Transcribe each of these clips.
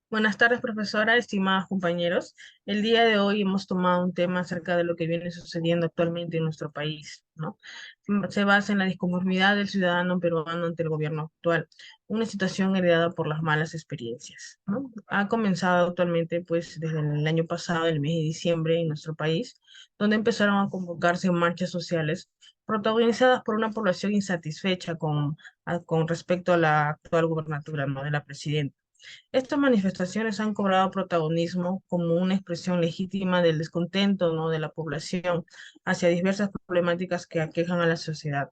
Buenas tardes, profesora, estimados compañeros. El día de hoy hemos tomado un tema acerca de lo que viene sucediendo actualmente en nuestro país, ¿no? Se basa en la disconformidad del ciudadano peruano ante el gobierno actual, una situación heredada por las malas experiencias, ¿no? Ha comenzado actualmente, pues, desde el año pasado, el mes de diciembre, en nuestro país, donde empezaron a convocarse marchas sociales protagonizadas por una población insatisfecha con respecto a la actual gubernatura, ¿no?, de la presidenta. Estas manifestaciones han cobrado protagonismo como una expresión legítima del descontento, ¿no?, de la población hacia diversas problemáticas que aquejan a la sociedad.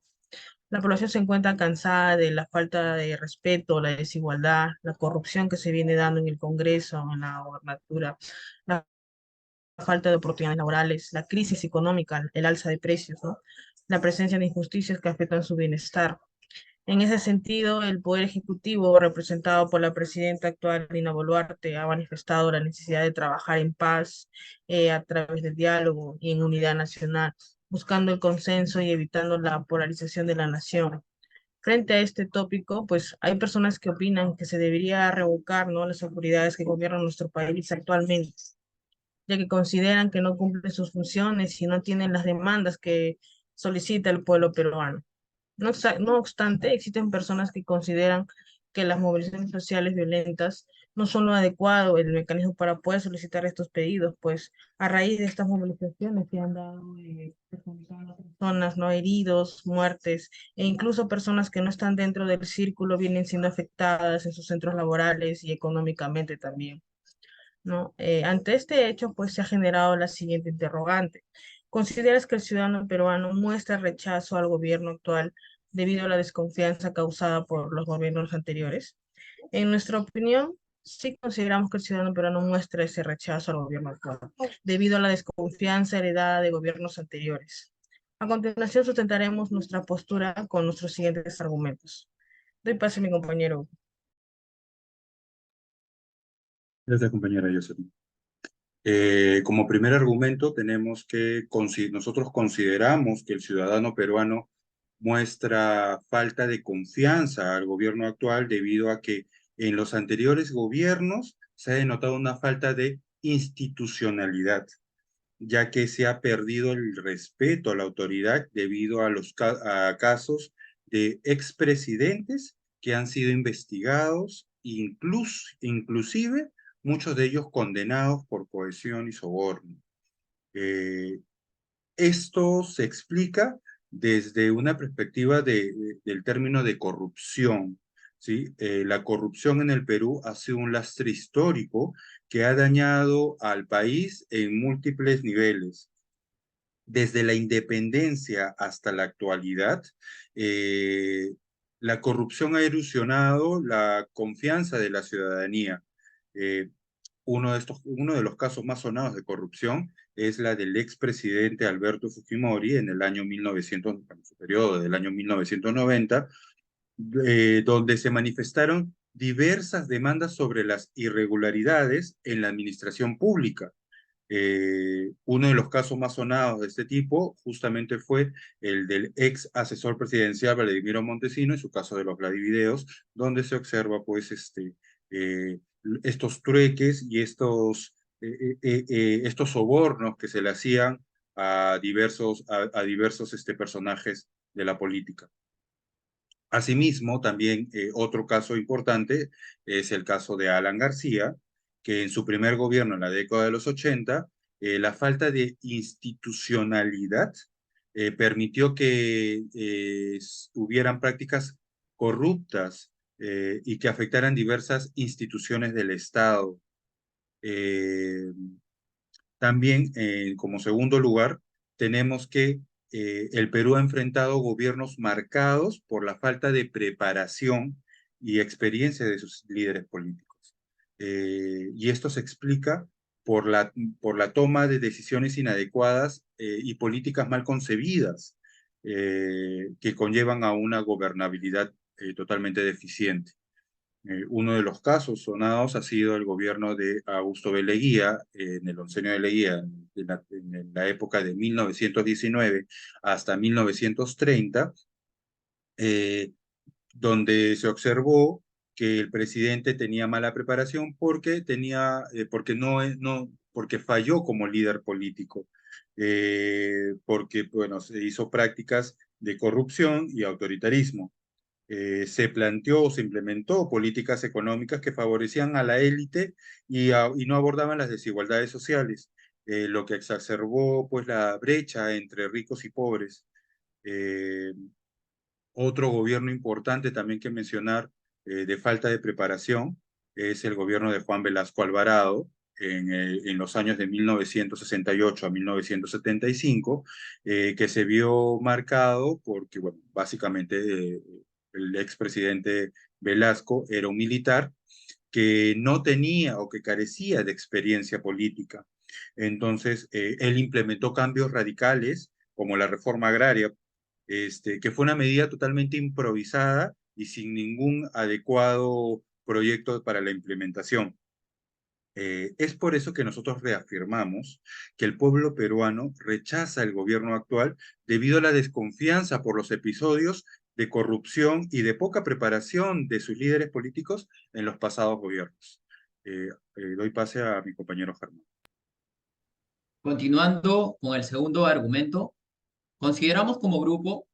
La población se encuentra cansada de la falta de respeto, la desigualdad, la corrupción que se viene dando en el Congreso, en la gobernatura, la falta de oportunidades laborales, la crisis económica, el alza de precios, ¿no?, la presencia de injusticias que afectan su bienestar. En ese sentido, el Poder Ejecutivo, representado por la presidenta actual, Dina Boluarte, ha manifestado la necesidad de trabajar en paz, a través del diálogo y en unidad nacional, buscando el consenso y evitando la polarización de la nación. Frente a este tópico, pues hay personas que opinan que se debería revocar, ¿no?, las autoridades que gobiernan nuestro país actualmente, ya que consideran que no cumplen sus funciones y no tienen las demandas que solicita el pueblo peruano. No obstante, existen personas que consideran que las movilizaciones sociales violentas no son lo adecuado, el mecanismo para poder solicitar estos pedidos, pues a raíz de estas movilizaciones se han dado personas, no, heridos, muertes, e incluso personas que no están dentro del círculo vienen siendo afectadas en sus centros laborales y económicamente también, ¿no? Ante este hecho, pues se ha generado la siguiente interrogante. ¿Consideras que el ciudadano peruano muestra rechazo al gobierno actual debido a la desconfianza causada por los gobiernos anteriores? En nuestra opinión, sí consideramos que el ciudadano peruano muestra ese rechazo al gobierno actual debido a la desconfianza heredada de gobiernos anteriores. A continuación, sustentaremos nuestra postura con nuestros siguientes argumentos. Doy paso a mi compañero. Gracias, compañera Jocelyn. Como primer argumento, tenemos que nosotros consideramos que el ciudadano peruano muestra falta de confianza al gobierno actual debido a que en los anteriores gobiernos se ha denotado una falta de institucionalidad, ya que se ha perdido el respeto a la autoridad debido a a casos de expresidentes que han sido investigados, inclusive muchos de ellos condenados por cohesión y soborno. Eh, Esto se explica desde una perspectiva del término de corrupción, ¿sí? La corrupción en el Perú ha sido un lastre histórico que ha dañado al país en múltiples niveles. Desde la independencia hasta la actualidad, eh, la corrupción ha erosionado la confianza de la ciudadanía. Eh, Uno de los casos más sonados de corrupción es la del expresidente Alberto Fujimori en el año 1900, en su periodo del año 1990, donde se manifestaron diversas demandas sobre las irregularidades en la administración pública. Uno de los casos más sonados de este tipo justamente fue el del ex asesor presidencial Vladimiro Montesino, en su caso de los Vladivideos, donde se observa pues eh, estos trueques y estos sobornos que se le hacían a diversos personajes de la política. Asimismo, también otro caso importante es el caso de Alan García, que en su primer gobierno en la década de los 80, la falta de institucionalidad permitió que hubieran prácticas corruptas y que afectaran diversas instituciones del Estado. Eh, También, como segundo lugar, tenemos que el Perú ha enfrentado gobiernos marcados por la falta de preparación y experiencia de sus líderes políticos. Y esto se explica por la toma de decisiones inadecuadas y políticas mal concebidas que conllevan a una gobernabilidad totalmente deficiente. Uno de los casos sonados ha sido el gobierno de Augusto B. Leguía, en el oncenio de Leguía, en la época de 1919 hasta 1930, eh, donde se observó que el presidente tenía mala preparación porque porque falló como líder político, porque bueno, se hizo prácticas de corrupción y autoritarismo. Se planteó o se implementó políticas económicas que favorecían a la élite y no abordaban las desigualdades sociales, lo que exacerbó pues la brecha entre ricos y pobres. Eh, Otro gobierno importante también que mencionar de falta de preparación es el gobierno de Juan Velasco Alvarado en los años de 1968 a 1975, que se vio marcado porque, bueno, básicamente el expresidente Velasco era un militar que no tenía o que carecía de experiencia política. Entonces, él implementó cambios radicales como la reforma agraria, que fue una medida totalmente improvisada y sin ningún adecuado proyecto para la implementación. Es por eso que nosotros reafirmamos que el pueblo peruano rechaza el gobierno actual debido a la desconfianza por los episodios de corrupción y de poca preparación de sus líderes políticos en los pasados gobiernos. Doy pase a mi compañero Germán. Continuando con el segundo argumento, consideramos como grupo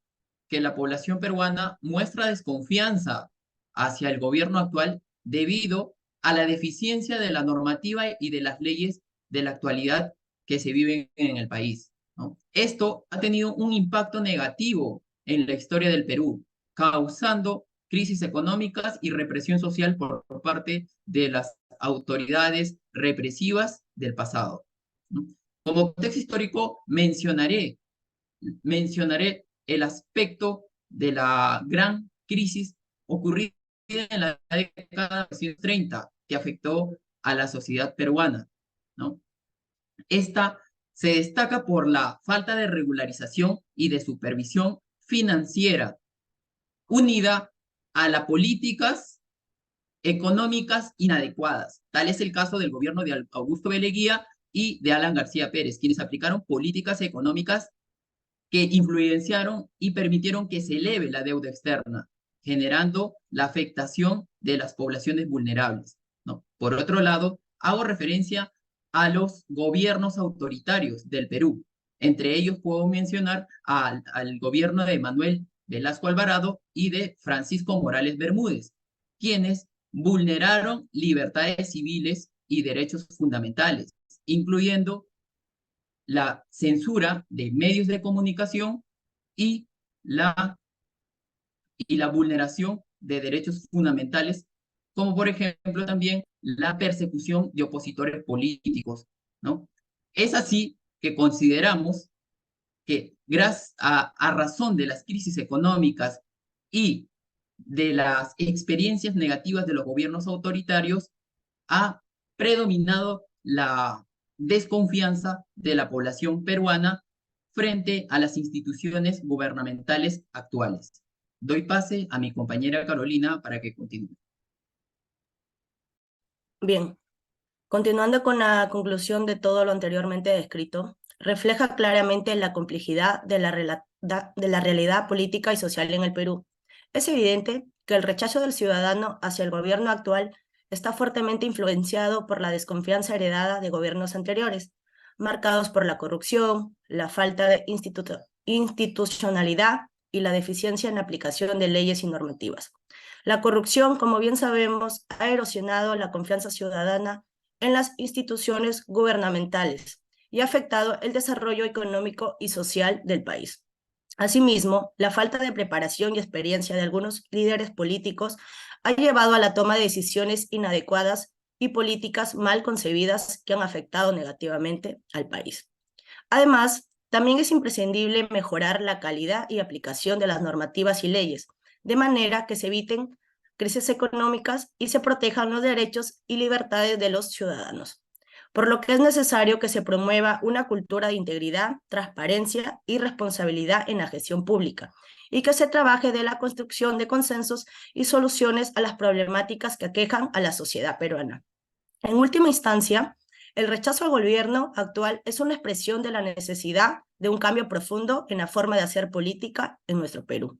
que la población peruana muestra desconfianza hacia el gobierno actual debido a la deficiencia de la normativa y de las leyes de la actualidad que se viven en el país, ¿no? Esto ha tenido un impacto negativo en la historia del Perú, causando crisis económicas y represión social por parte de las autoridades represivas del pasado, ¿no? Como contexto histórico, mencionaré el aspecto de la gran crisis ocurrida en la década de 1930 que afectó a la sociedad peruana, ¿no? Esta se destaca por la falta de regularización y de supervisión financiera, unida a las políticas económicas inadecuadas. Tal es el caso del gobierno de Augusto Beleguía y de Alan García Pérez, quienes aplicaron políticas económicas que influenciaron y permitieron que se eleve la deuda externa, generando la afectación de las poblaciones vulnerables, ¿no? Por otro lado, hago referencia a los gobiernos autoritarios del Perú. Entre ellos puedo mencionar al gobierno de Manuel Velasco Alvarado y de Francisco Morales Bermúdez, quienes vulneraron libertades civiles y derechos fundamentales, incluyendo la censura de medios de comunicación y la, y la vulneración de derechos fundamentales, como por ejemplo también la persecución de opositores políticos, ¿no? Es así que consideramos que gracias a razón de las crisis económicas y de las experiencias negativas de los gobiernos autoritarios, ha predominado la desconfianza de la población peruana frente a las instituciones gubernamentales actuales. Doy pase a mi compañera Carolina para que continúe. Bien, continuando con la conclusión de todo lo anteriormente descrito, refleja claramente la complejidad de la realidad política y social en el Perú. Es evidente que el rechazo del ciudadano hacia el gobierno actual está fuertemente influenciado por la desconfianza heredada de gobiernos anteriores, marcados por la corrupción, la falta de institucionalidad y la deficiencia en la aplicación de leyes y normativas. La corrupción, como bien sabemos, ha erosionado la confianza ciudadana en las instituciones gubernamentales y ha afectado el desarrollo económico y social del país. Asimismo, la falta de preparación y experiencia de algunos líderes políticos ha llevado a la toma de decisiones inadecuadas y políticas mal concebidas que han afectado negativamente al país. Además, también es imprescindible mejorar la calidad y aplicación de las normativas y leyes, de manera que se eviten crisis económicas y se protejan los derechos y libertades de los ciudadanos, por lo que es necesario que se promueva una cultura de integridad, transparencia y responsabilidad en la gestión pública, y que se trabaje de la construcción de consensos y soluciones a las problemáticas que aquejan a la sociedad peruana. En última instancia, el rechazo al gobierno actual es una expresión de la necesidad de un cambio profundo en la forma de hacer política en nuestro Perú.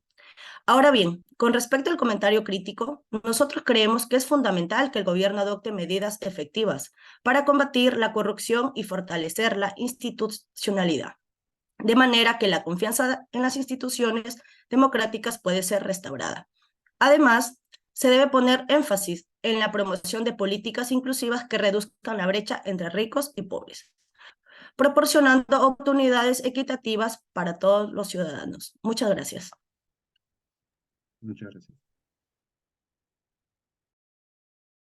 Ahora bien, con respecto al comentario crítico, nosotros creemos que es fundamental que el gobierno adopte medidas efectivas para combatir la corrupción y fortalecer la institucionalidad, de manera que la confianza en las instituciones democráticas puede ser restaurada. Además, se debe poner énfasis en la promoción de políticas inclusivas que reduzcan la brecha entre ricos y pobres, proporcionando oportunidades equitativas para todos los ciudadanos. Muchas gracias. Muchas gracias.